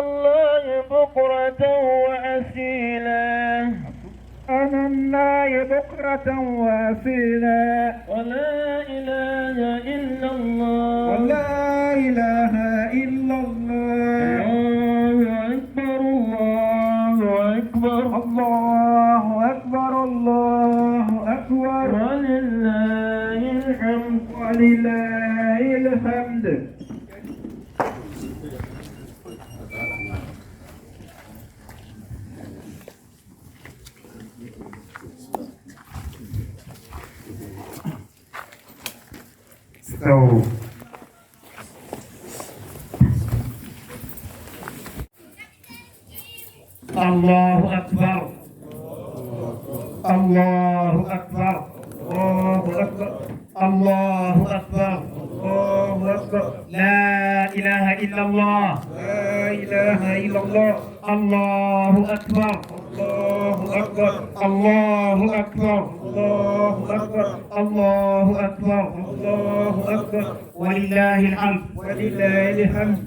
الله بكرة وأصيلا سبحان الله بكرة وأصيلا ولا إله إلا الله ولا إله إلا الله الله أكبر الله أكبر الله أكبر الله أكبر ولله الحمد ولله الحمد. استووا. الله أكبر الله أكبر الله أكبر الله أكبر الله أكبر لا إله إلا الله لا إله إلا الله الله أكبر الله أكبر الله أكبر الله أكبر الله أكبر الله أكبر ولله الحمد ولله الحمد.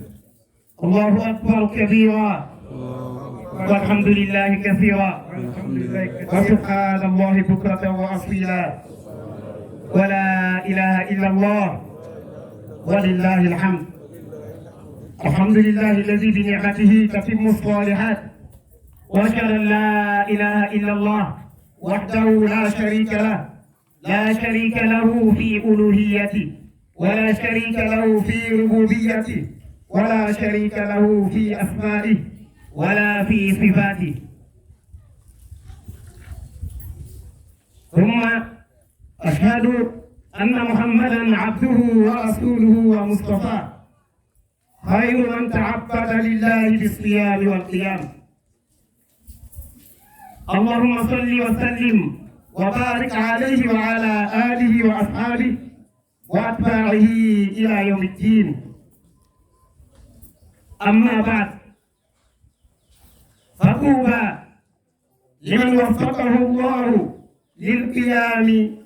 الله أكبر كبيرا والحمد لله كثيرا وسبحان الله بكرة وأصيلا ولا إله إلا الله ولله الحمد. الحمد لله الذي بنعمته تتم الصالحات وأشهد أن لا إله إلا الله وحده لا شريك له لا شريك له في ألوهيته ولا شريك له في ربوبيته ولا شريك له في أسمائه ولا في صفاته. ثم أشهد أن محمدا عبده ورسوله ومصطفاه خير من تعبد لله بالصيام والقيام. اللهم صل وسلم وبارك عليه وعلى آله وأصحابه وأتباعه إلى يوم الدين. أما بعد، فطوبى لمن وفقه الله للقيام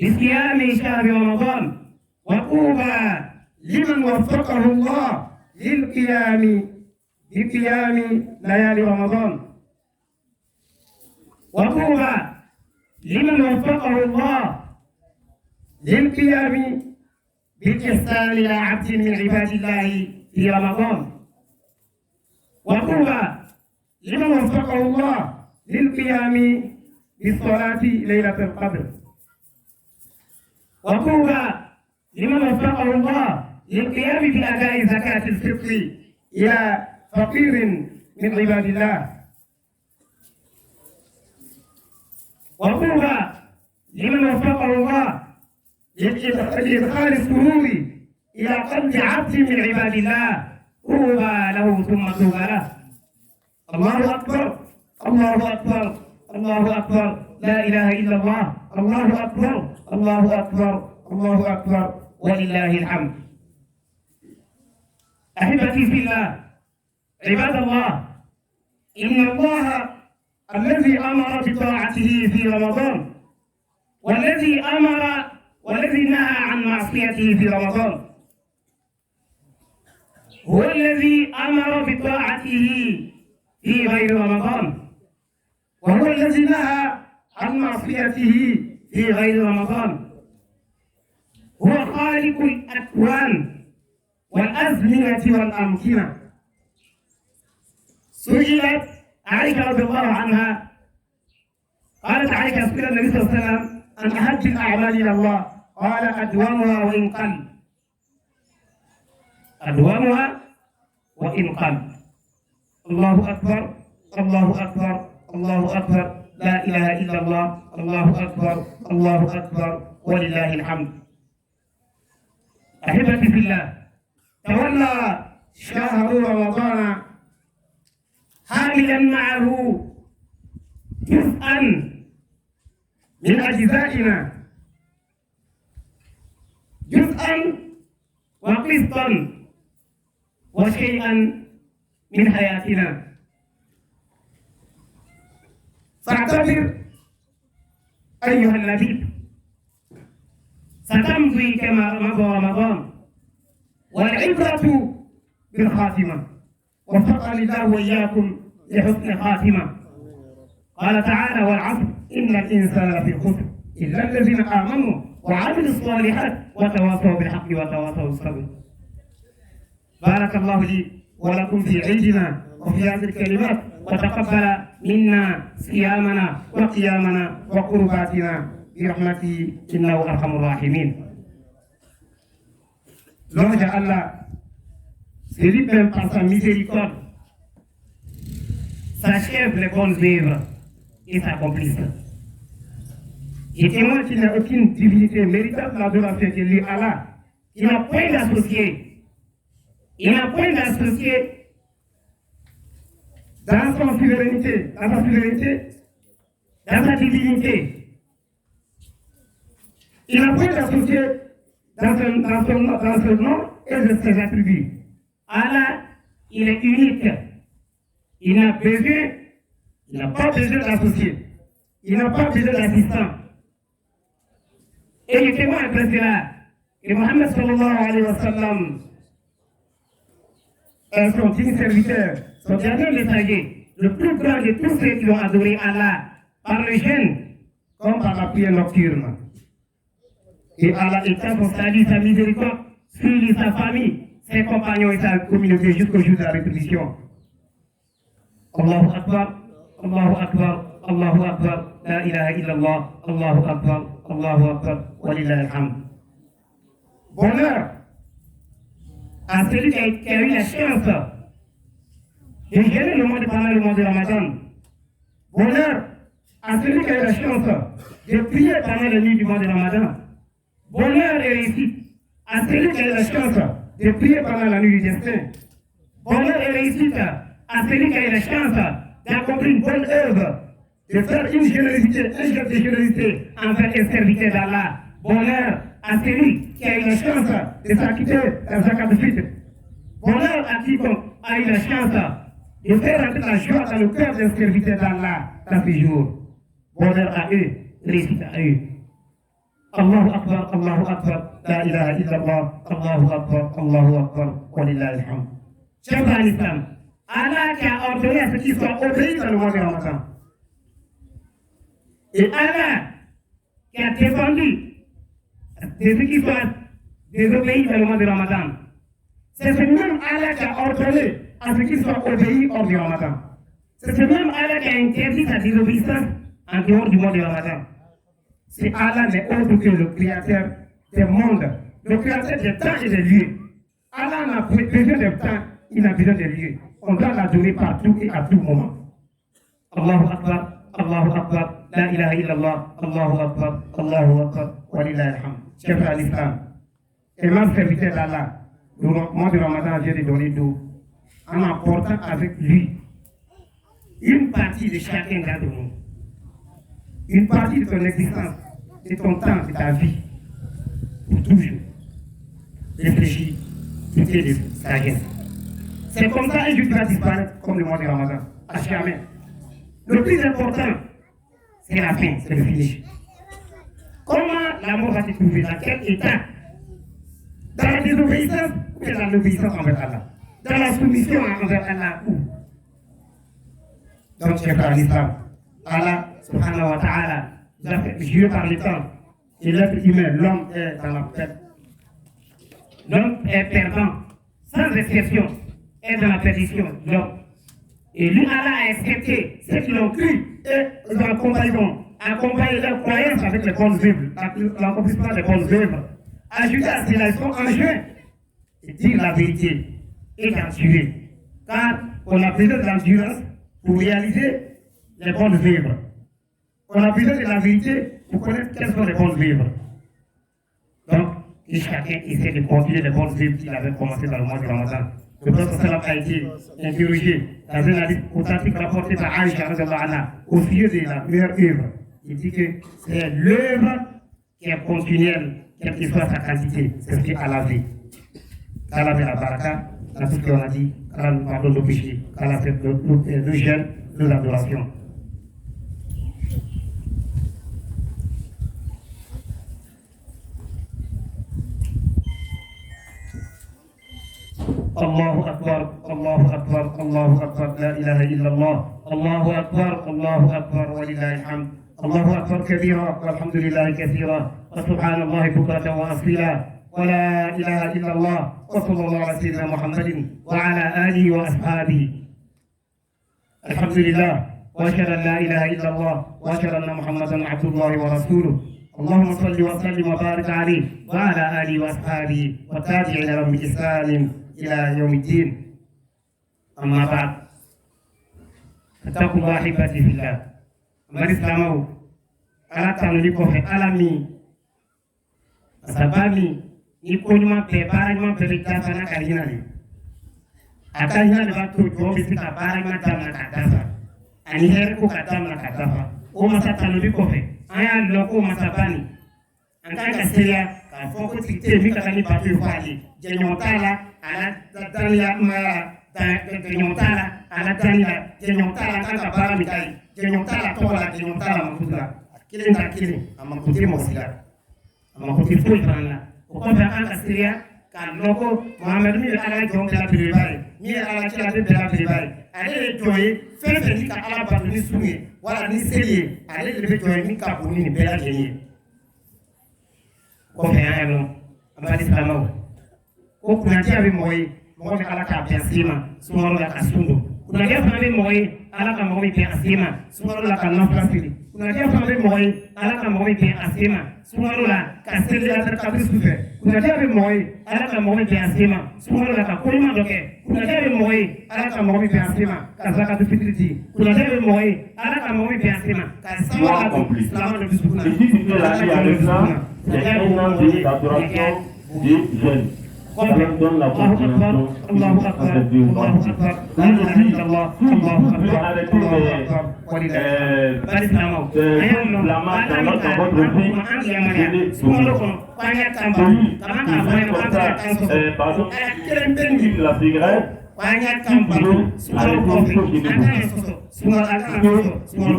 بصيام شهر رمضان، وطوبى لمن وفقه الله للقيام بقيام ليالي رمضان، وطوبى لمن وفقه الله للقيام بالإحسان إلى عبد من عباد الله في رمضان، وطوبى لمن وفقه الله للقيام بالصلاة ليلة القدر، وطوبى لمن وفقه الله للقيام بأداء زكاة الفطر إلى فقير من عباد الله، وطوبى لمن وفقه الله لإدخال السرور إلى قلب عبد من عباد الله، طوبى له ثم طوبى له. الله أكبر الله أكبر الله أكبر لا إله إلا الله الله أكبر الله أكبر الله أكبر ولله الحمد. أحبتي في الله، عباد الله، إن الله الذي أمر بطاعته في رمضان والذي نهى عن معصيته في رمضان هو الذي أمر بطاعته في غير رمضان، وهو الذي نهى عن معصيته في غير رمضان. هو خالق الأكوان والأزمنة والأمكنة. سئلت عائشة رضي الله عنها، قالت عائشة سئل النبي صلى الله عليه وسلم عن أحب الأعمال إلى الله، قال أدومها وإن قل، أدومها وإن قل. الله أكبر الله أكبر الله أكبر لا إله إلا الله الله أكبر الله أكبر ولله الحمد. أحبتي في الله، تولى شهر رمضان حاملا معه جزءا من أجزائنا، جزءا وقسطا وشيئا من حياتنا. فاعتبر أيها اللبيب، ستمضي كما مضى رمضان، والعبرة بالخاتمة وفقني الله وإياكم لحسن خاتمة. قال تعالى: والعصر إن الإنسان لفي خسر إلا الذين آمنوا وعملوا الصالحات وتواصوا بالحق وتواصوا بالصبر. بارك الله لي ولكم في عيدنا وفي هذه الكلمات، وتقبل منا صيامنا وقيامنا وقرباتنا برحمته إنه أرحم الراحمين. L'ange Allah, c'est lui-même par sa miséricorde, s'achève les bonnes œuvres et s'accomplissent. Et témoin qu'il n'y a aucune divinité méritable d'adoration que lui, Allah, il n'a point d'associé. Il n'a point d'associé dans sa souveraineté, dans sa divinité. Il n'a point d'associé dans son nom et de ses attributs. Allah, il est unique. Il n'a pas besoin d'associé. Il n'a pas besoin d'assistant. Et le témoin après cela, que Mohammed sallallahu alayhi wa sallam est son digne serviteur, son dernier messager, le plus grand de tous ceux qui ont adoré Allah par le jeûne comme par la prière nocturne. Et Allah étend son salut, sa miséricorde sur lui, sa famille, ses compagnons et sa communauté jusqu'au jour de la rétribution. Allahu Akbar, Allahu Akbar, Allahu Akbar, la ilaha illallah, Allahu Akbar, Allahu Akbar, wa lillahi alhamd. Bonheur à celui qui a eu la chance de gérer le monde pendant le mois de Ramadan. Bonheur à celui qui a eu la chance de prier pendant la nuit du mois de Ramadan. Bonheur et réussite à celui qui a eu la chance de prier pendant la nuit du destin. Bonheur et réussite à celui qui a eu la chance d'accomplir une bonne œuvre, de faire une générosité, un geste de générosité envers un serviteur d'Allah. Bonheur à celui qui a eu la chance de s'acquitter la zakat de fitr. Bonheur à quiconque a eu la chance de faire entrer la joie dans le cœur d'un serviteur d'Allah dans ce jour. Bonheur à eux, réussite à eux. Allahu Akbar, Allahu Akbar, la ilaha illallah, Allahu Akbar, Allahu Akbar, wa lillahi alhamd. Chers frères l'islam, Allah qui a ordonné à ce qu'ils soient obéis dans le mois de Ramadan. Et Allah qui a défendu de ceux qui soient désobéis dans le mois de Ramadan. C'est ce même Allah qui a ordonné à ceux qui soient obéis hors du Ramadan. C'est ce même Allah qui a interdit sa désobéissance en dehors du mois de Ramadan. C'est Allah n'est autre que le créateur des mondes, le créateur des temps et des lieux. Allah n'a pas besoin de temps, il a besoin des lieux. On doit l'adorer partout et à tout moment. Allahu Akbar, Allahu Akbar, la ilaha illallah, Allahu Akbar, Allahu Akbar, wa lillahi alhamd. Chers frères l'islam, aimant serviteur d'Allah, le mois de Ramadan vient de donner d'eau en apportant avec lui une partie de chacun d'entre nous. Une partie de ton existence, de ton temps, de ta vie, pour toujours. Réfléchis, douter de sagesse. C'est comme ça un jour qui va disparaître comme le mois de Ramadan, à jamais. Le plus important, c'est la fin, c'est le finish. Comment l'amour va se trouver? Dans quel état? Dans la désobéissance ou dans l'obéissance envers Allah? Dans la soumission envers Allah ou? Donc, chers frères l'islam, Allah subhanahu wa ta'ala nous a fait jurer par le temps et l'être humain, l'homme est dans la perte. L'homme est perdant, sans exception, est dans la perdition, l'homme. Et lui, Allah a accepté ceux qui l'ont cru et ils ont accompagné leur croyance avec les bonnes œuvres, l'accomplissement des bonnes œuvres. Ajouter à cela, ils sont en juin et dire la vérité et d'endurer. Car on a besoin de l'endurance pour réaliser les bonnes œuvres. On a besoin de la vérité pour connaître quelles sont les bonnes œuvres. Donc, que chacun essaie de continuer les bonnes œuvres qu'il avait commencé dans le mois de Ramadan. Le prophète sallam a été interrogé dans un hadith authentique rapporté par Aïcha au sujet de la meilleure œuvre. Il dit que c'est l'œuvre qui est continuelle, quelle que soit sa quantité, c'est ce qui a lavé. Qu'Allah met la baraka dans tout ce qu'on a dit, qu'Allah nous pardonne nos péchés, qu'Allah fait nos jeûnes, nos adorations. الله أكبر الله أكبر الله أكبر لا إله إلا الله الله أكبر الله أكبر ولله الحمد الله أكبر كبيرا والحمد لله كثيرا وسبحان الله بكرة وأصيلا ولا إله إلا الله وصلى الله على سيدنا محمد وعلى آله وأصحابه الحمد لله وأشهد أن لا إله إلا الله وأشهد أن محمدا عبد الله ورسوله اللهم صل وسلم وبارك عليه وعلى آله وأصحابه والتابعين لهم بإحسان إلى يوم الدين أما بعد اتقوا الله أحبتي في الله أما الإسلام ala tanuli kɔfɛ ala min masaba min ni ko ɲuman bɛɛ baara ɲuman bɛɛ bɛ dafa n'a ka hinɛ de a ka hinɛ de b'a to jɔn bɛ se ka baara ɲuman daminɛ ka dafa ani hɛrɛ ko ka daminɛ ka dafa o masa tanuli kɔfɛ an y'a dɔn ko masaba nin an kan ka seeya k'a fɔ ko tigi tɛ yen min ka kan ni bato ye fɔ ale jɛɲɔgɔn t'a la a la daniya jɛɲɔgɔn t'a la a la daniya jɛɲɔgɔn t'a la an kan ka baara min k'a ye jɛɲɔgɔn t'a la tɔgɔ la jɛɲɔgɔn t'a la makutu la kelen ta kelen a mako tɛ mɔgɔ si la a mako tɛ foyi fana la o kɔfɛ an ka seeya k'a dɔn ko Muhamadu min ye ala jɔn bɛɛ la belebeleba ye min ye ala kira bɛɛ la belebeleba ye ale de ye jɔn ye fɛn fɛn ni ka ala bato ni sun ye wala ni seli ye ale de bɛ jɔn ye min ka bon ni nin bɛɛ lajɛlen ye kɔfɛ an y'a dɔn an b'a di silamɛw ko kunnadiya bɛ mɔgɔ ye mɔgɔ bɛ ala k'a bɛn se ma sunkalo la ka sun don kunnadiya fana bɛ mɔgɔ ye ala ka mɔgɔ min bɛn a se ma sunkalo la ka nafila siri kunnadiya fana bɛ mɔgɔ ye ala ka mɔgɔ min bɛn a se ma sunkalo la ka seli asar kabiri sufɛ kunnadiya bɛ mɔgɔ ye ala ka mɔgɔ min bɛn a se ma sunkalo la ka koɲuman dɔ kɛ kunnadiya bɛ mɔgɔ ye ala ka mɔgɔ min bɛn a se ma ka zakatu fitiri di kunnadiya bɛ mɔgɔ ye ala ka mɔgɔ min bɛn a se ma ka sama la don silamɛ dɔ dusukun na الله أكبر الله أكبر الله أكبر الله أكبر لا إله إلا الله الله أكبر الله أكبر ولله بارك الله أيام الله banyak kampung suara kopi ada yang sosok suara aku suara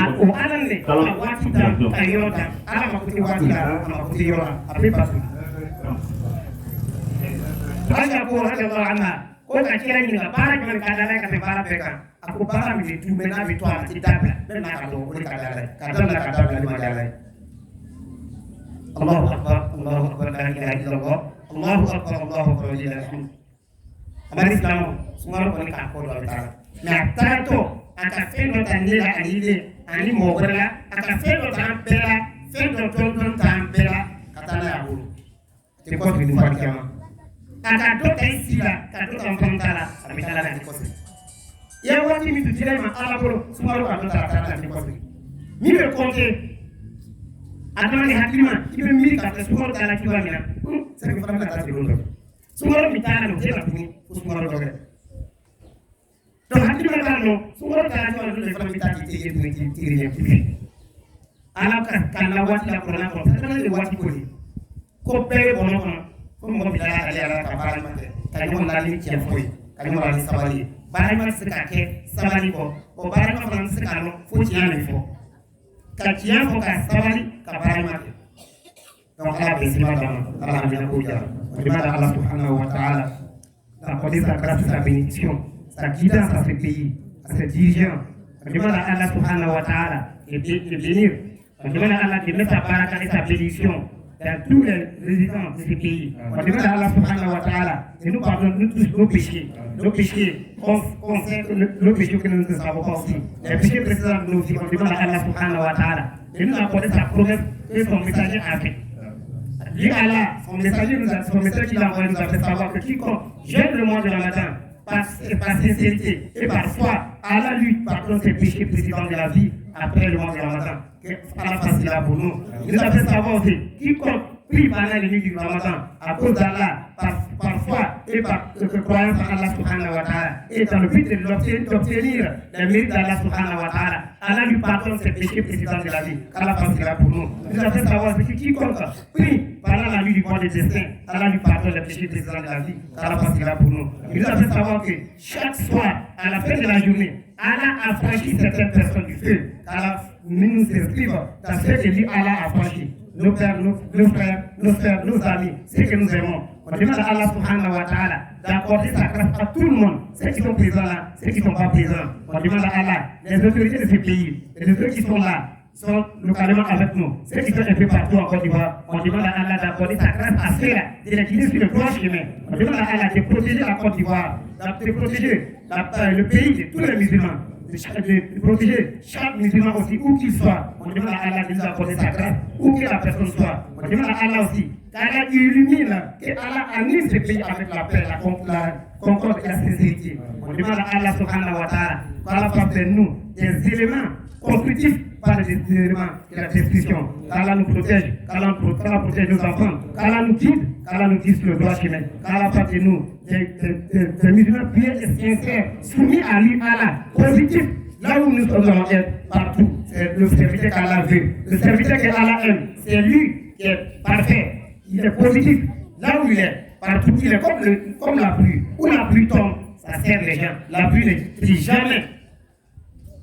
aku ada nih waktu dan Toyota ada makuti waktu dan makuti Toyota apa itu banyak aku ada orang ko ka kira ni ga bara ki ka dala ka bara be kan aku bara mi tu me na bi to ti dabla be na ka do ko ka dala ni ma dala Allahu akbar la ilaha illallah Allahu akbar walillahil hamd amari Islam sumaro ko ni ka ko do ta na tato aka fendo tanila alile ani mogorla aka fendo tampela fendo ton tampela katana ya bulu ti ko ni fa kiyama aka to tay sila ka to tam tala ami tala na ko ya wati mi tutile ma ala bolo sumaro ka to tala na ko mi be konte adamani hakima ibe mi ka sumaro tala ki wamina sai ko fana ta tibundo sumaro mi tala no jela tuni sumaro doge to hakima ta no sumaro tala ki wamina fana mi ta ti ti mi ti ri ti ala ka kana wati la corona ko kana le wati ko pere bono kono ko mo bi ala ala ka bara mate ka mo la ni ci foy ka mo la ni sabali bara ma se ka ke sabali ko o bara ma fran se ka no fo ci ana fo ka ci ana fo ka sabali ka bara mate donc ala be sima dama ala ni ko ja de mala Allah subhanahu wa ta'ala la connaître grâce à sa bénédiction sa guidance à ce pays à ses dirigeants de mala Allah subhanahu wa ta'ala et bénir de mala Allah de mettre sa baraka et sa bénédiction dans tous les résidents de ce pays. On demande à Allah subhanahu wa ta'ala de nous pardonner tous nos péchés. Nos péchés, on sait nos péchés que nous ne savons pas aussi. Les péchés précédents de nos vies, on demande à Allah subhanahu wa ta'ala de nous accorder sa promesse que son messager a fait. Lui Allah, son messager qu'il a envoyé nous a fait savoir que quiconque gêne le mois de Ramadan par sincérité et par foi, Allah lui pardonne ses péchés précédents de la vie après le mois de Ramadan. Allah fasse là pour nous. Il nous a fait savoir aussi quiconque prie pendant les nuits du Ramadan à cause d'Allah, par foi et par croyance en Allah subhanahu wa ta'ala, et dans le but d'obtenir les mérites d'Allah subhanahu wa ta'ala, Allah lui pardonne ses péchés précédents de la vie. Allah fasse là pour nous. Il nous a fait savoir aussi quiconque prie pendant la nuit du mois de destin, Allah lui pardonne les péchés précédents de la vie. Allah fasse là pour nous. Il nous a fait savoir que chaque soir, à la fin de la journée, Allah a franchi certaines personnes du feu. Allah nous inscrivent dans ce que lui Allah a franchi. Nos pères, nos frères, nos frères, nos amis, ceux que nous aimons. On demande à Allah subhanahu wa ta'ala d'accorder sa grâce à tout le monde, ceux qui sont présents là, ceux qui ne sont pas présents. On demande à Allah, les autorités de ce pays, et de ceux qui sont là, sont localement avec nous, ceux qui sont un peu partout en Côte d'Ivoire, on demande à Allah d'accorder sa grâce à ceux-là, de les guider sur le droit chemin. On demande à Allah de protéger la Côte d'Ivoire, de protéger le pays de tous les musulmans, de protéger chaque musulman aussi, où qu'il soit. On demande à Allah de nous accorder sa grâce, où que la personne soit. On demande à Allah aussi qu'Allah illumine, qu'Allah anime ce pays avec la paix, la concorde et la sincérité. On demande à Allah subhanahu wa ta'ala qu'Allah fasse de nous des éléments constructifs, pas des éléments de la destruction. Qu'Allah nous protège, qu'Allah protège nos enfants, qu'Allah nous guide sur le droit chemin. Qu'Allah fasse de nous des musulmans pieux et sincères, soumis à lui, Allah, positifs. Là où nous allons être partout, c'est le serviteur qu'Allah veut. Le serviteur qu'Allah aime, c'est lui qui est parfait. Il est positif. Là où il est, partout, il est comme la pluie. Où la pluie tombe, ça sert les gens. La pluie ne trie jamais.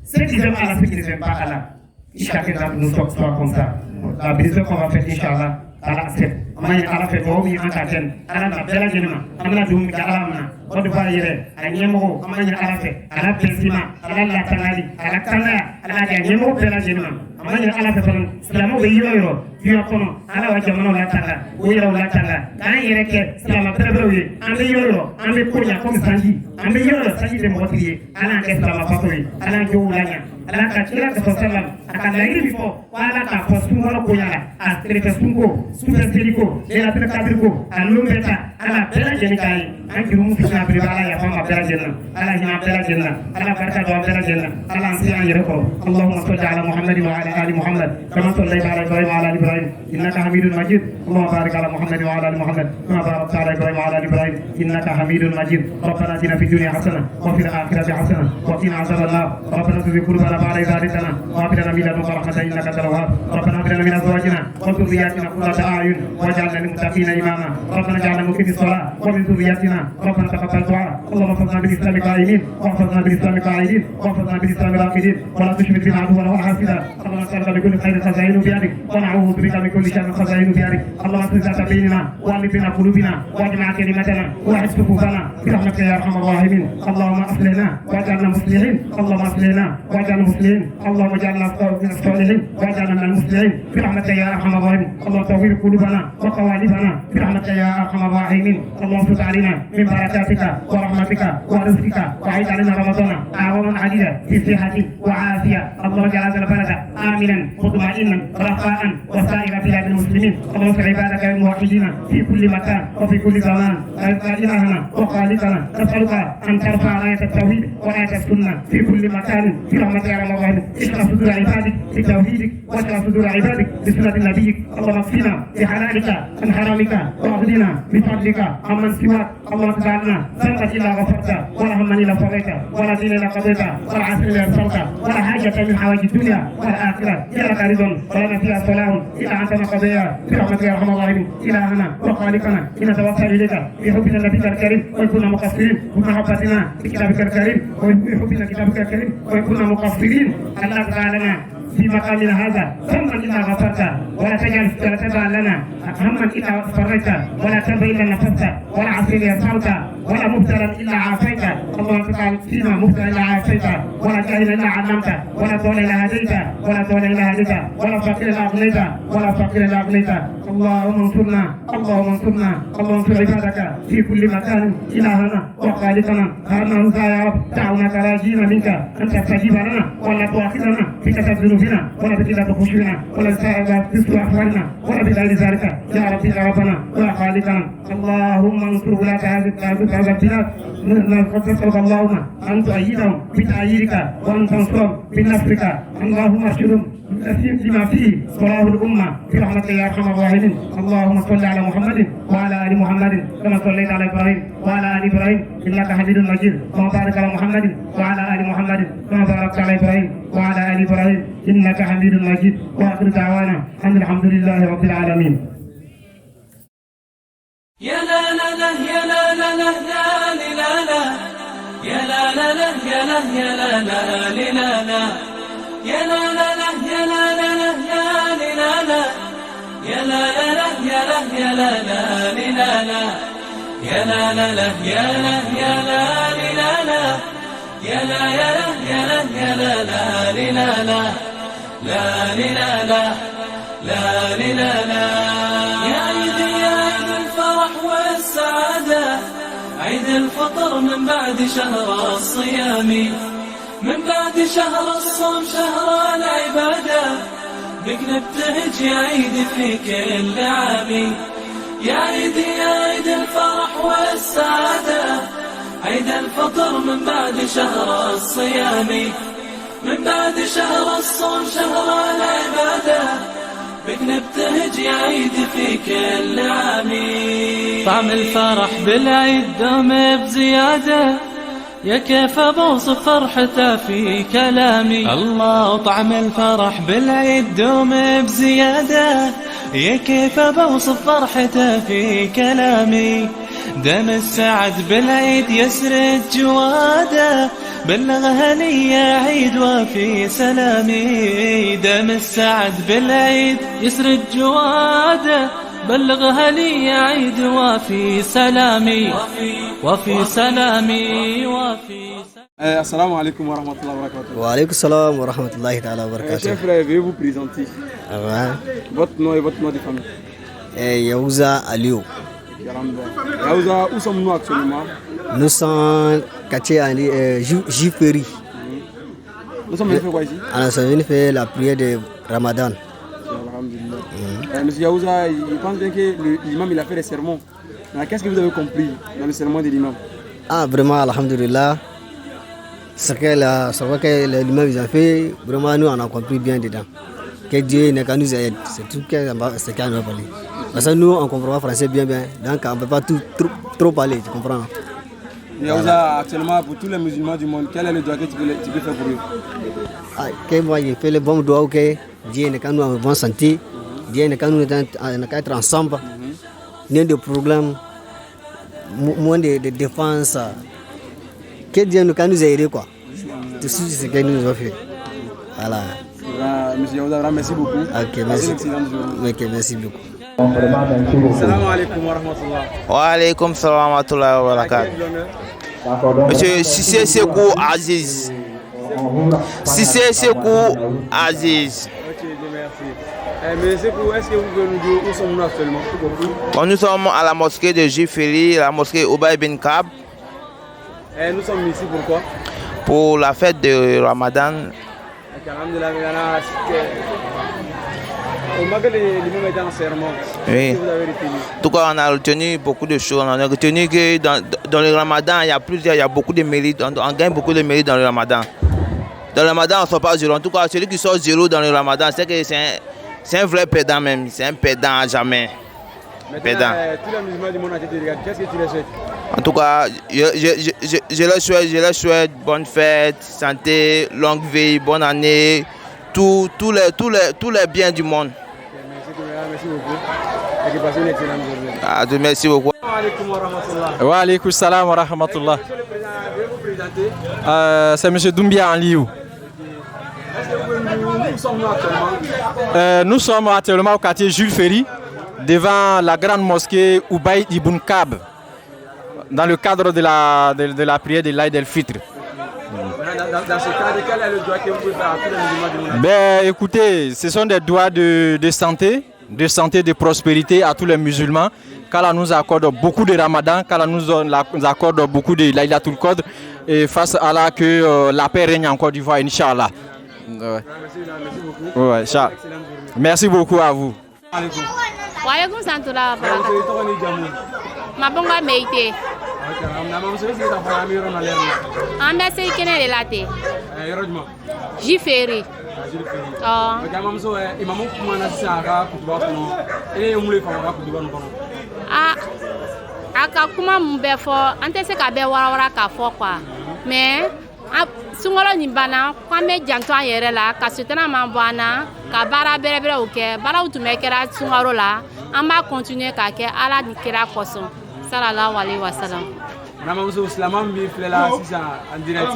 Ceux qui aiment Allah, ceux qui ne aiment pas Allah. Chacun d'entre nous soit comme ça. La bénédiction qu'on va faire, Inch'Allah, Allah accepte. Allah fait bon, oui, en Katen. Allah n'a pas la gêne. Allah doum, Allah on doit y aller. Anyemo, amanya Allah fait. Allah pensima, Allah la tanali, Allah kanda, Allah anyemo bela gêne. Amanya Allah fait bon. Selama weyiro, yo kono, Allah wa jamano la tanga, weyiro la tanga. Kana yereke, selama trebewi, ambe yoro, ambe konya comme sanji, ambe yoro sanji de motrier. Allah ke selama fakoi, Allah jo ulanya. Allah ka kira ka sallam, akan lagi bifo, wala ka postumoro konya, astrete sungo, super seliko, ela trekadirgo, alumbeta, Allah bela gêne kai, ankirumu fina Allah ya fama bela jenna Allah ya bela jenna Allah barka do bela jenna Allah ansiyan yereko Allahumma salli ala Muhammad wa ala ali Muhammad kama sallaita ala Ibrahim wa ala ali Ibrahim innaka Hamidul Majid Allahumma barik ala Muhammad wa ala ali Muhammad kama barakta ala Ibrahim wa ala ali Ibrahim innaka Hamidul Majid ربنا آتنا في الدنيا حسنة وفي الآخرة حسنة وقنا عذاب النار ربنا لا تزغ قلوبنا بعد إذ هديتنا وهب لنا من لدنك رحمة إنك أنت الوهاب ربنا هب لنا من أزواجنا وذرياتنا قرة أعين واجعلنا للمتقين إماما ربنا اجعلنا مقيمي الصلاة ومن ذرياتنا ربنا تقبل اللهم احفظنا بالاسلام قائمين واحفظنا بالاسلام قاعدين واحفظنا بالاسلام راقدين ولا تشمت بنا عدوا ولا حاسدا اللهم نسالك بكل خير خزائن بيدك ونعوذ بك من كل شر خزائن بيدك اللهم اصلح ذات بيننا والف بين قلوبنا واجمع كلمتنا واحد صفوفنا برحمتك يا ارحم الراحمين اللهم اصلحنا واجعلنا مسلمين اللهم اصلحنا واجعلنا مسلمين اللهم اجعلنا من الصالحين واجعلنا من المسلمين برحمتك يا ارحم الراحمين اللهم طهر قلوبنا وقوالبنا برحمتك يا ارحم الراحمين اللهم فتح علينا من بركاتك ورحمتك ورزقك وعيد علينا رمضان أعواما عديدة في صحة وعافية اللهم اجعل هذا البلد آمنا مطمئنا رخاء وسائر بلاد المسلمين اللهم اغفر عبادك الموحدين في كل مكان وفي كل زمان إلهنا وخالقنا نسألك أن ترفع راية التوحيد وراية السنة في كل مكان في رحمتك يا رب العالمين اشرح صدور عبادك بتوحيدك واشرح صدور عبادك بسنة نبيك اللهم اكفنا بحلالك عن حرامك واغننا بفضلك عمن سواك اللهم اجعلنا ذنبا إلا غفرت ولا هما إلا فرجت ولا دين إلا قضيت ولا عسر إلا يسرت ولا حاجة من حوائج الدنيا والآخرة إلا لك رضا ولنا فيها صلاح إلا أنت قضيها برحمتك يا أرحم الراحمين إلهنا وخالقنا إن نتوسل إليك بحبنا لنبيك الكريم وإن كنا مقصرين ومحبتنا بكتابك الكريم وبحبنا كتابك الكريم وإن كنا مقصرين الله تعالى في مقامنا هذا هما إلا غفرت ولا تجعل لنا هما إلا فرجت ولا تبين لنا نفسك ولا عسير يسرت ولا مبتلا إلا عافيت اللهم تجعل فينا مبتلا إلا عافيت ولا جاهلا إلا علمت ولا ضال إلا هديت ولا ضال إلا هديت ولا فقير إلا أغنيت ولا فقير إلا أغنيت اللهم انصرنا اللهم انصرنا اللهم انصر عبادك في كل مكان إلهنا وخالقنا هرنا يا رب دعوناك راجين منك أن تستجيب لنا ولا تؤاخذنا بكثرة ذنوبنا ولا بقلة خشوعنا ولا بسوء أحوالنا ولا بغير ذلك يا رب يا ربنا ويا خالقنا اللهم انصر ولاة هذا البلاد نسألك اللهم أن تؤيدهم بتأييدك وأن تنصرهم بنصرك اللهم اشهدهم لما فيه صلاح الأمة برحمتك يا أرحم الراحمين اللهم صل على محمد وعلى آل محمد كما صليت على إبراهيم وعلى آل إبراهيم إنك حميد مجيد اللهم بارك على محمد وعلى آل محمد كما باركت على إبراهيم وعلى آل إبراهيم إنك حميد مجيد وآخر دعوانا أن الحمد لله رب العالمين. يا لا لا لا يا لا لا لا لا لا يا لا لا لا يا لا يا لا لا لا يا لا لا لا يا لا لا لا يا لا لا يا لا لا يا له يا لا لا لا لا يا لا لا لا يا لا يا لا لا لا يا لا يا لا يا لا يا لا لا لا لا لا لا لا لا لا لا يا عيد الفرح والسعادة عيد الفطر من بعد شهر الصيام من بعد شهر الصوم شهر العبادة بك نبتهج يا عيد في كل عام يا عيد الفرح والسعادة عيد الفطر من بعد شهر الصيام من بعد شهر الصوم شهر العبادة بك نبتهج يا عيد في كل عام طعم الفرح بالعيد دوم بزيادة يا كيف بوصف فرحته في كلامي الله طعم الفرح بالعيد دوم بزيادة يا كيف بوصف فرحته في كلامي دم السعد بالعيد يسرد جواده بلغها لي يا عيد وفي سلامي دم السعد بالعيد يسرد جواده بلغها لي يا عيد وفي سلامي وفي سلامي وفي Assalamu alaikum wa rahmatullahi wa barakatuh. Wa alaikum salam wa rahmatullahi ta'ala wa barakatuh. Chers frères, veuillez vous présenter. Votre nom et votre nom de famille. Yaouza Aliou. Yaouza, où sommes-nous actuellement? Nous sommes quartier Jiferi. Nous sommes venus faire quoi ici? On est venu faire la prière de Ramadan. Monsieur Yaouza, je pense bien que l'imam il a fait des sermons. Mais qu'est-ce que vous avez compris dans le sermon de l'imam? Ah, vraiment, alhamdulillah. Ce que l'imam a fait, vraiment, nous on a compris bien dedans. Que Dieu n'est qu'à nous aider. C'est tout ce qu'il nous a parlé. Parce que nous, on comprend français bien, donc on ne peut pas trop parler, tu comprends? Yaouza, actuellement, pour tous les musulmans du monde, quel est le doigt que tu peux faire pour eux? Ah, que moi, je fais le bon doigt, ok. Dieu n'est qu'à nous en bonne santé. Dieu n'est qu'à nous être ensemble. Il y a des problèmes, moins de défense. Que Dieu nous aider, quoi. Tout ce qu'il nous a fait. Voilà. Monsieur Yaouza, merci beaucoup. Ok, merci. Ok, merci beaucoup. Assalamu alaikum wa rahmatullah. Wa alaikum salam wa rahmatullahi wa barakatuh. Monsieur Sissé Sekou Aziz. Sissé Sekou Aziz. Ok, merci. Mais Sekou, est-ce que vous pouvez nous dire où sommes-nous actuellement? Bon, nous sommes à la mosquée de Jiferi, la mosquée Ubay bin Kab. Nous sommes ici pourquoi? Pour la fête de Ramadan. Au Magal, l'imam était en serment. Oui. Vous avez retenu? En tout cas, on a retenu beaucoup de choses. On a retenu que dans le Ramadan, il y a beaucoup de mérites. On gagne beaucoup de mérites dans le Ramadan. Dans le Ramadan, on ne sort pas zéro. En tout cas, celui qui sort zéro dans le Ramadan, c'est que c'est un vrai pédant même. C'est un pédant à jamais. Pédant. Tous les musulmans du monde entier te regardent. Qu'est-ce que tu les souhaites? En tout cas, je leur souhaite bonne fête, santé, longue vie, bonne année, tous les biens du monde. Merci beaucoup. Et que passez une excellente journée. Ah, merci beaucoup. Wa alaikum salam wa rahmatullah. Monsieur le Président, veuillez vous présenter. C'est M. Doumbia Aliou. Est-ce que vous pouvez nous dire où sommes-nous actuellement? Nous sommes actuellement au quartier Jules Ferry, devant la grande mosquée Ubay ibn Kab, dans le cadre de la prière de l'Aïd el-Fitr. Dans ce cadre, quel est le doigt que vous pouvez faire à tous les musulmans du monde? Ben, écoutez, ce sont des doigts de santé, de prospérité à tous les musulmans. Qu'Allah nous accorde beaucoup de Ramadan, qu'Allah nous accorde beaucoup de Laylatul Qadr, et face à Allah que la paix règne en Côte d'Ivoire, Inch'Allah. Merci beaucoup. Ouais, merci beaucoup à vous. Wa alaikum salam wa barakatuh. Ma bonga meite. An bɛ se kɛnɛ de la ten. Jiferi. A ka kuma mun bɛ fɔ an tɛ se ka bɛɛ warawara k'a fɔ quoi. Mais sunkalo nin banna k'an bɛ janto an yɛrɛ la ka sutura man bɔ an na ka baara bɛrɛbɛrɛw kɛ baaraw tun bɛ kɛra sunkalo la an b'a continuer k'a kɛ Ala ni kira kosɔn sallallahu alaihi wasallam. Namamuso silamɛ min filɛ la sisan en direct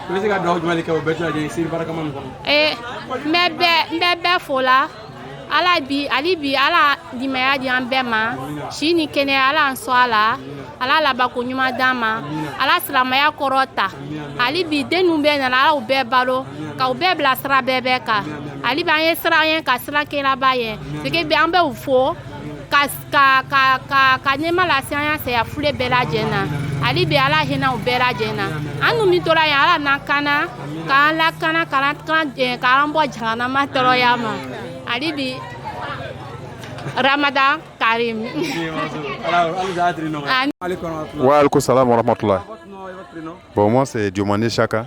i bɛ se ka dugawu jumɛn de kɛ o bɛɛ to lajɛ seli barikama nin kɔnɔ? N bɛ bɛɛ fo la ala bi ali bi ala dimaya di an bɛɛ ma si ni kɛnɛya ala an sɔn a la ala labako ɲuman d'an ma ala silamɛya kɔrɔ ta ali bi den ninnu bɛɛ nana ala u bɛɛ balo ka u bɛɛ bila sira bɛɛ kan ali bi an ye sira ye ka sira kɛlaba ye seke bi an bɛ u fo ka ɲɛma lase an ya saya fule bɛɛ lajɛlen na ali bi ala hinɛ u bɛɛ lajɛlen na an dun min tora yen ala n'an kana k'an lakana k'an bɔ jahanama tɔɔrɔya ma ali bi Ramadan Karim. Wa alaikum salam wa rahmatullah. Bon, moi c'est Diomandé Chaka.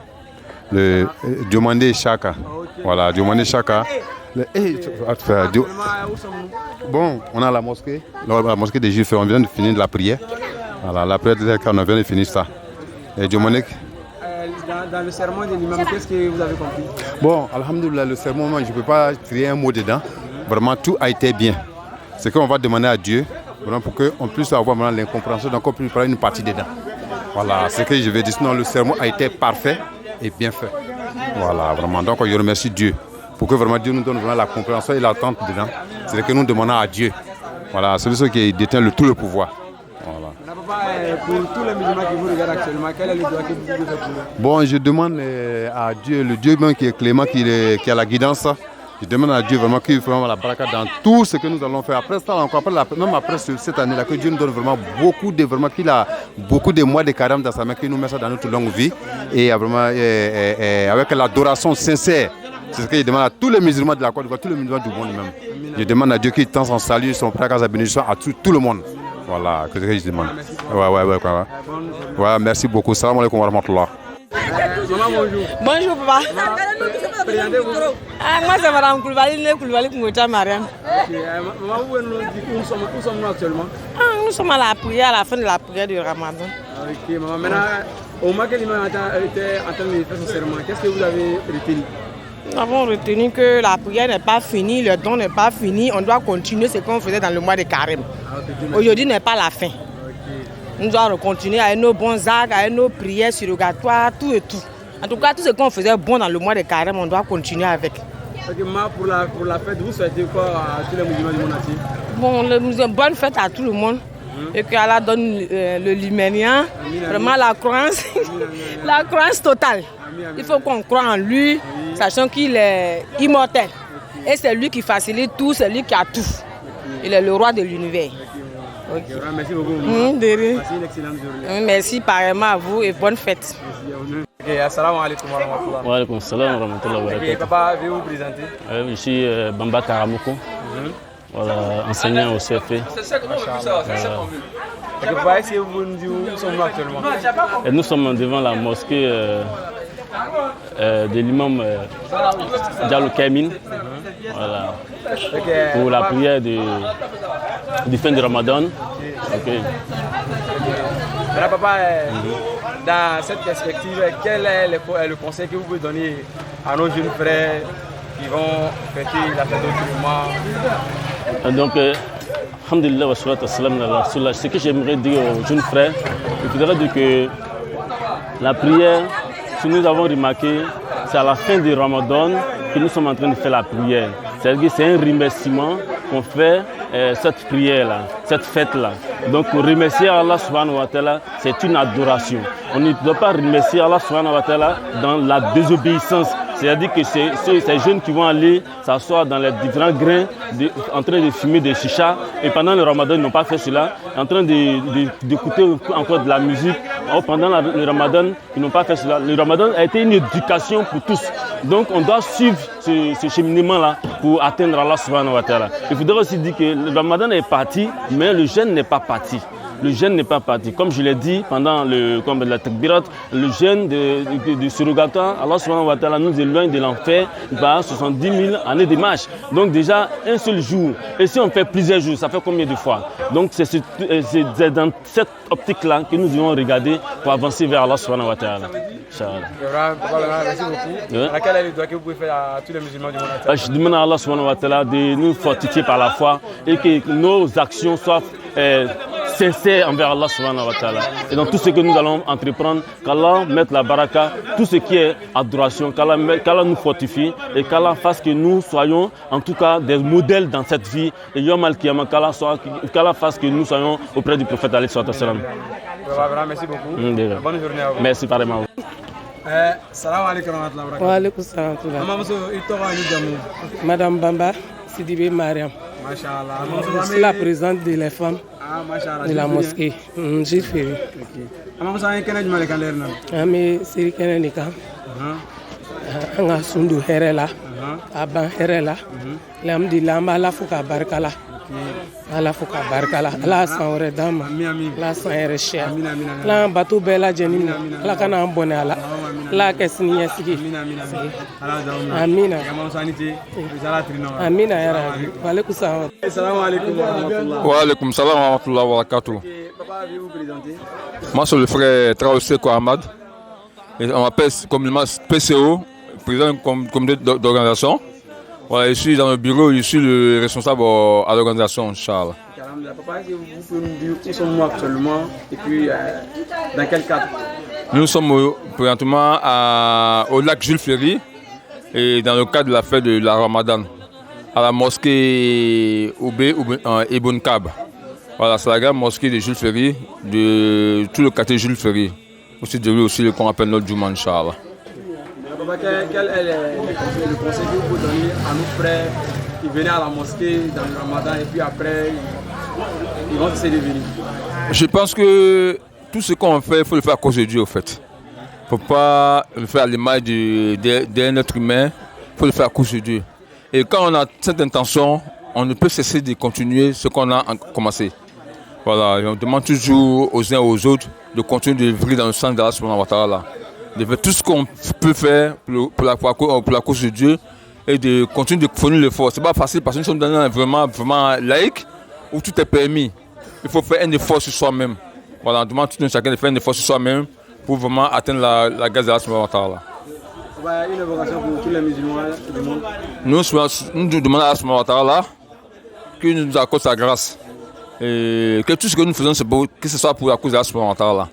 Le Diomandé Chaka. Voilà, Diomandé Chaka. Bon, on a la mosquée des Juifs. On vient de finir la prière. Voilà, la prière on vient de finir ça. Et Diomandé. Dans le sermon de l'imam, qu'est-ce que vous avez compris? Bon, alhamdoulilah, le sermon, moi, je ne peux pas crier un mot dedans. Vraiment, tout a été bien. C'est qu'on va demander à Dieu vraiment, pour qu'on puisse avoir l'incompréhension, donc on puisse prendre une partie dedans. Voilà, c'est ce que je vais dire. Sinon, le sermon a été parfait et bien fait. Voilà, vraiment. Donc, je remercie Dieu pour que vraiment Dieu nous donne vraiment la compréhension et l'attente dedans. C'est ce que nous demandons à Dieu. Voilà, c'est celui qui détient tout le pouvoir. Voilà. Pour tous les musulmans qui vous regardent actuellement, quel est le droit que vous devez faire pour eux? Bon, je demande à Dieu, le Dieu même qui est clément, qui a la guidance. Je demande à Dieu vraiment qu'il fasse vraiment la baraka dans tout ce que nous allons faire. Après ça, encore même après cette année-là, que Dieu nous donne vraiment qu'il a beaucoup de mois de carême dans sa main, qu'il nous met ça dans notre longue vie et vraiment avec l'adoration sincère. C'est ce que je demande à tous les musulmans de la Côte d'Ivoire, tous les musulmans du monde même. Je demande à Dieu qu'il tend son salut, son baraka, sa bénédiction à tout le monde. Voilà, c'est ce que je demande. Ouais, merci beaucoup. Salam alaikum wa rahmatullah. Maman, bonjour. Bonjour, papa. Présentez-vous. Moi, c'est Madame Koulibaly Koungota Mariam. Maman, où sommes-nous actuellement? Nous sommes à la prière, à la fin de la prière du Ramadan. Ok, maman. Maintenant, au moment que l'imam était en train de faire son serment, qu'est-ce que vous avez retenu? Nous avons retenu que la prière n'est pas finie, le don n'est pas fini. On doit continuer ce qu'on faisait dans le mois de Carême. Aujourd'hui n'est pas la fin. Nous devons continuer avec nos bons actes, avec nos prières surrogatoires, tout et tout. En tout cas, tout ce qu'on faisait bon dans le mois de Carême, on doit continuer avec. Pour la fête, vous souhaitez quoi à tous les musulmans du monde entier? Bon, bonne fête à tout le monde. Et que Allah donne le liménien, vraiment la croyance totale. Il faut qu'on croie en lui, sachant qu'il est immortel. Et c'est lui qui facilite tout, c'est lui qui a tout. Il est le roi de l'univers. Okay. Merci beaucoup. Passez une excellente journée. Merci pareillement à vous et bonne fête. Assalamu alaikum wa rahmatullah. Wa alaikum salam wa rahmatullah wa barakatuh. Papa, veuillez vous présenter? Je suis Bamba Karamoko, voilà, enseignant au CFP. Papa, est-ce que vous nous dites où sommes-nous actuellement? Et nous sommes devant la mosquée de l'imam Diallo Kaimin, voilà, pour la prière du fin du Ramadan. Okay. Alors papa, dans cette perspective, quel est le conseil que vous pouvez donner à nos jeunes frères qui vont fêter la fête autrement? Donc, alhamdulillah wa salatu wa salam ala rasulillah. Ce que j'aimerais dire aux jeunes frères, il faudrait dire que la prière, si nous avons remarqué, c'est à la fin du Ramadan que nous sommes en train de faire la prière. C'est-à-dire que c'est un remerciement qu'on fait cette prière-là, cette fête-là. Donc remercier Allah subhanahu wa ta'ala, c'est une adoration. On ne doit pas remercier Allah subhanahu wa ta'ala dans la désobéissance. C'est-à-dire que c'est ces jeunes qui vont aller s'asseoir dans les différents grains, en train de fumer des chichas, et pendant le Ramadan, ils n'ont pas fait cela, en train d'écouter encore de la musique. Pendant le Ramadan, ils n'ont pas fait cela. Le Ramadan a été une éducation pour tous. Donc on doit suivre ce cheminement-là pour atteindre Allah subhanahu wa ta'ala. Il faudrait aussi dire que le Ramadan est parti, mais le jeûne n'est pas parti. Le jeûne n'est pas parti. Comme je l'ai dit pendant la takbirat, le jeûne de surrogatoire, Allah subhanahu wa ta'ala nous éloigne de l'enfer par 70 000 années de marche. Donc déjà, un seul jour. Et si on fait plusieurs jours, ça fait combien de fois? Donc c'est dans cette optique-là que nous devons regarder pour avancer vers Allah subhanahu wa ta'ala. Merci beaucoup. Quel est le doigt que vous pouvez faire à tous les musulmans du monde? Je demande à Allah subhanahu wa ta'ala de nous fortifier par la foi et que nos actions soient sincère envers Allah subhanahu wa ta'ala. Et dans tout ce que nous allons entreprendre, qu'Allah mette la baraka, tout ce qui est adoration, qu'Allah nous fortifie et qu'Allah fasse que nous soyons en tout cas des modèles dans cette vie. Et Yom al-Qiyamah, qu'Allah fasse que nous soyons auprès du prophète alayhi salam. Merci beaucoup. Bonne journée à vous. Merci pareillement. Salam alaikum wa rahmatullahi wa barakatuh. Wa alaikum salam. Madame Bamba Sidibé Mariam. Je suis la présidente de les femmes de la mosquée. J'ai fait. Ami Siri Kenenika. Anga Sundu Herela. Aban Herela. Alhamdulillah, Allah fuka barkala. Allah fuka barkala. Allah sanwere dama. Allah sanwere share. Allah batu bela jenina. Allah kana ambone ala. Allah kesini yasigi. Amina. Amina ya Rabbi. Wa alaikum salam. Assalamu alaikum wa rahmatullah. Wa alaikum salam wa rahmatullah wa barakatuh. Papa, vous présenter? Moi, c'est le frère Traoré Seko Ahmad. Et on m'appelle communément PCO, président du comité d'organisation. Voilà, je suis dans le bureau, je suis le responsable à l'organisation, Inch'Allah. Papa, est-ce que vous pouvez nous dire où sommes-nous actuellement et puis dans quel cadre? Nous sommes présentement au lac Jules Ferry et dans le cadre de la fête de la Ramadan à la mosquée Oubé Ibn Kab. Voilà, c'est la grande mosquée de Jules Ferry, de tout le quartier Jules Ferry. Aussi de lui aussi le qu'on appelle notre Juma, Inch'Allah. Quel est le conseil que vous donnez à nos frères qui venaient à la mosquée dans le Ramadan et puis après ils vont essayer de venir? Je pense que tout ce qu'on fait, il faut le faire à cause de Dieu, au fait. Il ne faut pas le faire à l'image d'un être humain, il faut le faire à cause de Dieu. Et quand on a cette intention, on ne peut cesser de continuer ce qu'on a commencé. Voilà, et on demande toujours aux uns et aux autres de continuer de vivre dans le sens d'Allah subhanahu wa ta'ala. De faire tout ce qu'on peut faire pour la cause de Dieu et de continuer de fournir l'effort. Ce n'est pas facile parce que nous sommes dans un environnement vraiment laïque où tout est permis. Il faut faire un effort sur soi-même. Voilà, on demande tout chacun de faire un effort sur soi-même pour vraiment atteindre la grâce d'Allah subhanahu wa ta'ala. Une invocation pour tous les musulmans du monde. Nous demandons à Allah subhanahu wa ta'ala qu'il nous accorde sa grâce. Et que tout ce que nous faisons, c'est que ce soit pour la cause d'Allah subhanahu wa ta'ala.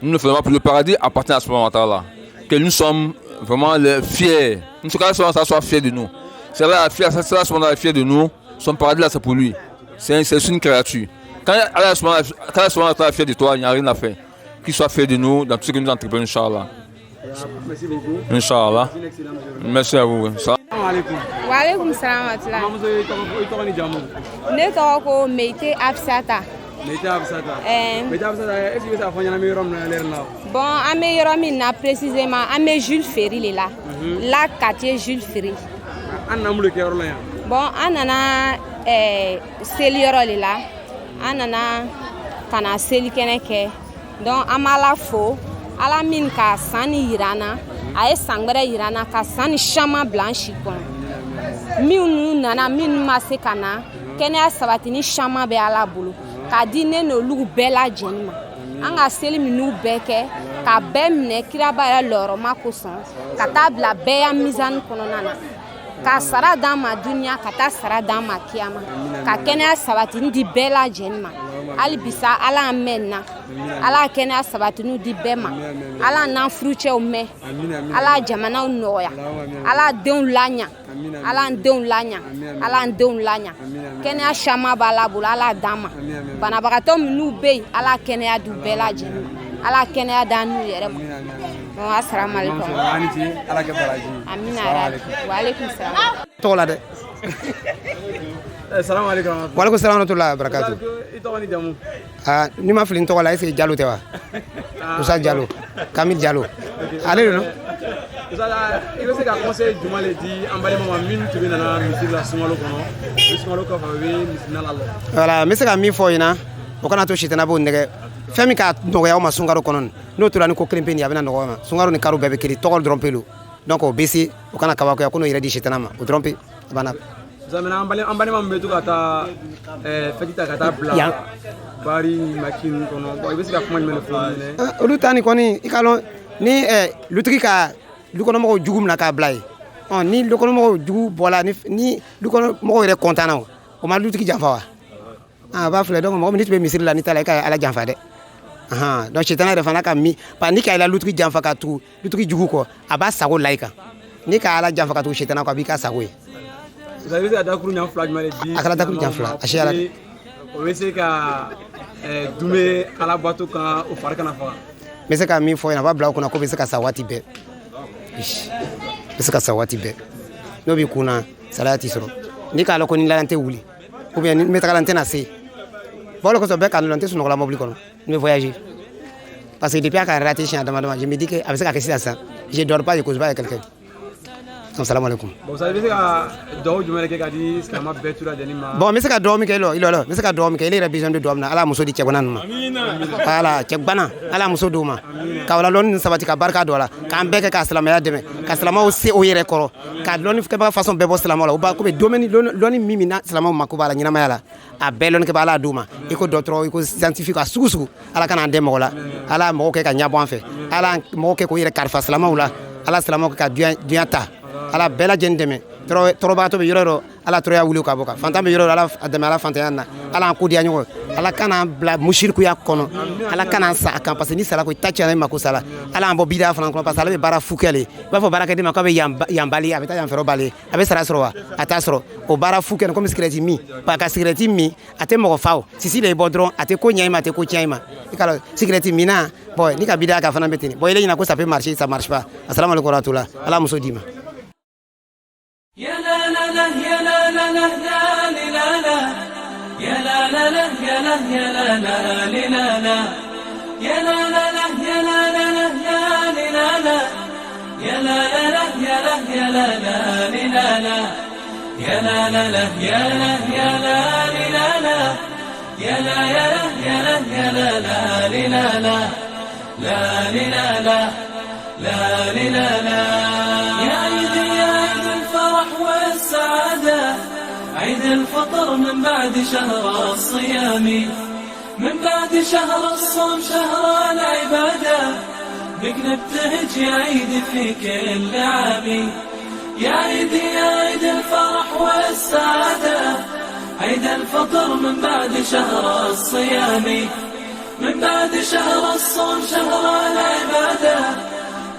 Nous ne faisons pas pour le paradis appartient à Allah subhanahu wa ta'ala. Que nous sommes vraiment fiers. Nous sommes qu'Allah subhanahu wa ta'ala soit fier de nous. C'est Allah subhanahu wa ta'ala est fier de nous. Son paradis là, c'est pour lui. C'est une créature. Quand Allah subhanahu wa ta'ala est fier de toi, il n'y a rien à faire. Qu'il soit fier de nous dans tout ce que nous entreprenons, Inch'Allah. Merci beaucoup. Inch'Allah. Merci à vous. Salam alaikum. Wa alaikum salam wa rahmatullah. Ne tɔgɔ ko Meite Absata. Meite Absata. Meite Absata, est-ce que ça fait un meilleur homme dans l'air là? Bon, un meilleur homme na précisément, un meilleur Jules Ferry les là. La quartier Jules Ferry. An amul ke yɔrɔ la yan. Bon, an nana seli yɔrɔ le la. An nana kana seli kɛnɛ kɛ. Donc an b'a la fo. Ala min ka san ni yirana, a ye san wɛrɛ yirana ka san ni caman bila an si kɔnɔ. Minnu nana, minnu ma se ka na, kɛnɛya sabatini caman bɛ Ala bolo. K'a di ne n'olu bɛɛ lajɛlen ma. An ka seli minnu bɛɛ kɛ, ka bɛɛ minɛ kiraba yɛrɛ lɔrɔma kosɔn, ka taa bila bɛɛ ya mizani kɔnɔna na. Ka sara d'an ma duniya, ka taa sara d'an ma kiyama. Ka kɛnɛya sabatini di bɛɛ lajɛlen ma. Hali bisa Ala an mɛn na. Ala kɛnɛya sabatiniw di bɛɛ ma. Ala n'an furucɛw mɛn. Ala jamanaw nɔgɔya. Ala denw laɲa. Ala an denw laɲa. Ala an denw laɲa. Kɛnɛya caman b'a la bolo, Ala d'an ma. Banabagatɔ minnu bɛ yen, Ala kɛnɛya d'u bɛɛ lajɛlen ma. Ala kɛnɛya d'an n'u yɛrɛ ma. Bon, assalamu alaikum. Amina yarabi. Wa alaikum salam. Tɔgɔ la dɛ. Salam alaikum. Wa alaikum salam wa rahmatullahi wa barakatuh. I tɔgɔ ni jamu? Ni ma fili n tɔgɔ la, est-ce que Jalo tɛ wa? Musa Jalo, Kamil Jalo. Ale don. I bɛ se ka conseil jumɛn de di an balima ma minnu tun bɛ nana misiri la sunkalo kɔnɔ, ni sunkalo kɔfɛ u bɛ misiri la lɔ. Voilà, n bɛ se ka min fɔ ɲɛna, o kana to sitana b'o nɛgɛ. Fɛn min ka nɔgɔya aw ma sunkalo kɔnɔ, n'o tora ni ko kelen pe nin a bɛna nɔgɔya ma. Sunkalo ni karo bɛɛ bɛ kelen, tɔgɔ dɔrɔn pe lo. Donc o bɛ se, o kana kabakoya ko n'o yɛrɛ di sitana ma, o dɔrɔn pe, a banna. Zamana an balima min bɛ to ka taa fɛti ta ka taa bila bari makin kɔnɔ, bon i bɛ se ka kuma jumɛn de fɔ ɲɛna? Olu ta ni kɔni i ka dɔn ni lutigi ka dukɔnɔmɔgɔw jugu minɛ k'a bila ye, ni dukɔnɔmɔgɔw jugu bɔra ni dukɔnɔmɔgɔw yɛrɛ kɔntanna o ma lutigi janfa wa? ah ba fle donc mo minute be misiri la ni tala ka ala janfa de donc chetana refana ka mi pa ni ka ila lutri janfa ka tu lutri jugu ko aba sago laika ni ka ala janfa ka tu chetana ko bi ka sago vous avez vu adakuru nyam flag male bi akala dakuru janfa ashara o wese ka dume ala bato kan o farka na fa mais c'est ka mi fo na ba bla ko na ko be se ka sawati be bisa sawati be no bi kuna salati soro ni ka lo ko ni lante wuli ou bien ni mettre lante na se bolo ko so be kan lante sur la mobile kono ni voyager parce que depuis à raté chez Adama je me dis que avec ça que c'est ça je dors pas je cause pas avec quelqu'un. Assalamu alaikum. Bon ça veut dire que do jumele ke kadi skama betu la denima. Bon mais c'est ka do mi ke lo mais c'est ka do mi ke il a besoin de do na ala muso di chegbanan ma. Ala chegbana ala muso do ma. Ka wala lon sabati ka barka do la ka mbeke ka salama ya deme ka salama o se o yere koro ka lon ke ba façon bebo salama la o ba ko be domeni lon mimi na salama ma ko bala nyina ma yala a belon ke bala duma iko docteur iko scientifique a sugu ala kana de mo la ala mo ke ka nyabo en fait ala mo ke ko yere karfa salama wala ala salama ka duanta ala bela jendeme troba to be yoro ala troya wuli ka boka fanta be yoro ala adama ala fanta yana ala ko dia nyogo ala kana bla mushirku ya kono ala kana sa kan parce ni sala ko tachana mako sala ala ambo bida fana ko parce ala be bara fukele ba fo baraka de mako be yambali abeta yam fero bali abe sara soro ata soro o bara fukele ko miskreti mi pa ka sikreti mi ate mo faaw sisi le bodron ate ko nyaima ate ko nyaima ikalo sikreti mina boy ni ka bida ka fana betini boy le ina ko ça peut marcher ça marche pas assalamu alaykum wa rahmatullah ala muso dima. يا لا لا لا يا لا لا لا لا لا يا لا لا لا يا لا يا لا لا لا يا لا لا لا يا لا لا لا يا لا لا يا لا يا لا لا يا لا لا لا يا لا يا لا لا يا لا يا لا يا لا يا لا لا لا لا لا يا عيد يا عيد الفرح والسعادة عيد الفطر من بعد شهر الصيام من بعد شهر الصوم شهر العبادة بك نبتهج يا عيد في كل عام يا عيد يا عيد الفرح والسعادة عيد الفطر من بعد شهر الصيام من بعد شهر الصوم شهر العبادة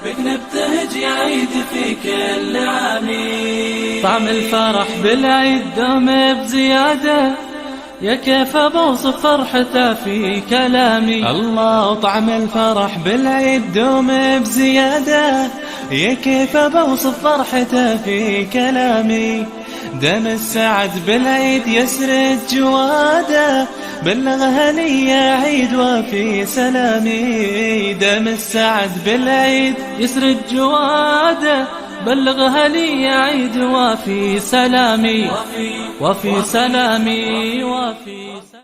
بك نبتهج يا عيد في كل عام طعم الفرح بالعيد دوم بزيادة يا كيف بوصف فرحته في كلامي الله طعم الفرح بالعيد دوم بزيادة يا كيف بوصف فرحته في كلامي دم السعد بالعيد يسرد جواده بلغ هنية عيد وفي سلامي دم السعد بالعيد يسرد جواده بلغ هنية عيد وفي سلامي وفي سلامي وفي سلامي